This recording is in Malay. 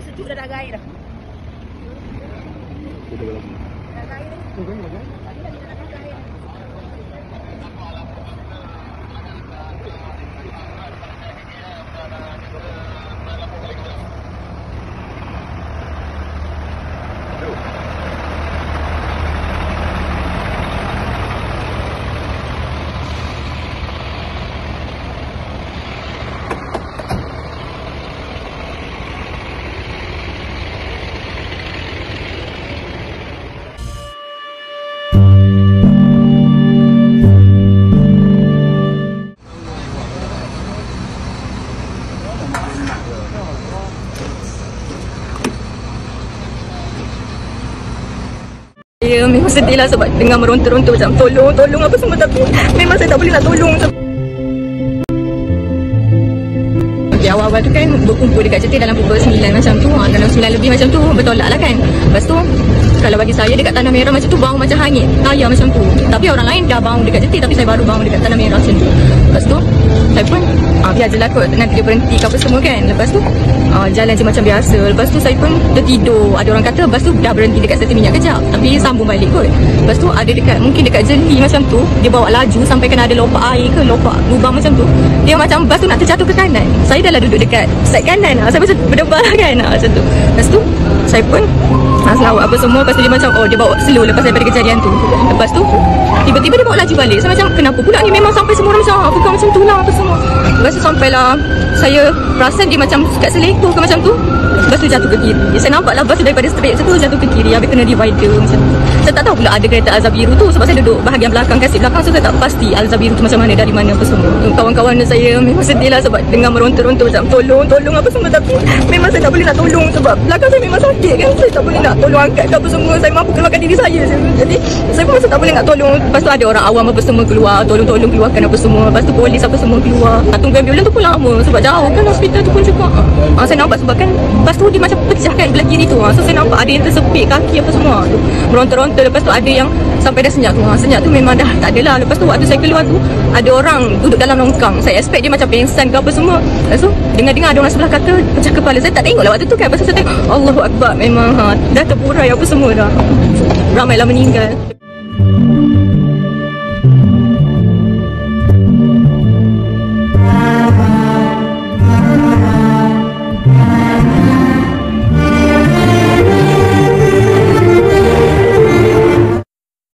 dah sejuk dah ada air dah. Ada air dah. Ya, memang sedih lah sebab dengar meronta-ronta macam tolong apa semua, tapi memang saya tak boleh nak tolong. Okay, awal-awal tu kan berkumpul dekat Jeti dalam pukul 9 macam tu, dalam 9 lebih macam tu bertolak lah kan. Lepas tu kalau bagi saya dekat Tanah Merah macam tu bau macam hangit tayar macam tu, tapi orang lain dah bangun dekat Jeti tapi saya baru bangun dekat Tanah Merah macam tu. Lepas tu saya pun biar je lah kot, nanti dia berhenti ke apa semua kan. Lepas tu jalan je macam biasa. Lepas tu saya pun tertidur. Ada orang kata lepas tu dah berhenti dekat stesen minyak kejap, tapi sambung balik kot. Lepas tu ada dekat, mungkin dekat Jeli macam tu, dia bawa laju sampai kena ada lopak air ke lopak lubang macam tu. Dia macam bas tu nak terjatuh ke kanan. Saya dah lah duduk dekat side kanan lah. Saya macam berdebar kan macam tu. Lepas tu saya pun selawat apa semua. Lepas tu dia macam dia bawa slow lepas daripada kejadian tu. Lepas tu tiba-tiba dia bawa laju balik. Saya macam kenapa pula ni, memang sampai semua orang macam bukan macam tu lah apa semua. Lepas tu sampailah saya perasan dia macam kat selektor ke macam tu. Lepas tu jatuh ke kiri. Saya nampak lah bas tu daripada straight macam tu jatuh ke kiri, habis kena divider macam tu. Saya tak tahu pula ada kereta Alza Biru tu sebab saya duduk bahagian belakang, kasih belakang, so saya tak pasti Alza Biru tu macam mana, dari mana apa semua. Kawan-kawan saya memang sedih lah sebab dengar meronta-ronta macam tolong apa semua, tapi memang saya tak boleh nak tolong sebab belakang saya memang sakit kan. Saya tak boleh nak tolong angkat ke apa semua. Saya mampu keluarkan diri saya je. Jadi saya pun tak boleh nak tolong. Lepas tu ada orang awam apa semua keluar, tolong keluarkan apa semua. Lepas tu polis apa semua keluar. Tunggu ambulan tu pun lama sebab jauh kan hospital tu pun juga. Saya nampak sebab kan lepas tu dia macam pecah kan belah kiri tu. So saya nampak ada yang tersepit kaki apa semua tu, meronta-ronta. Lepas tu ada yang sampai dah senyap tu. Senyap tu memang dah tak adalah. Lepas tu waktu saya keluar tu ada orang duduk dalam longkang. Saya expect dia macam pengsan ke apa semua. Lepas tu dengar-dengar ada orang sebelah kata pecah kepala. Saya tak tengok lah waktu tu kan. Pasal saya tengok Allahu Akbar, memang dah terburai apa semua dah. Ramailah meninggal.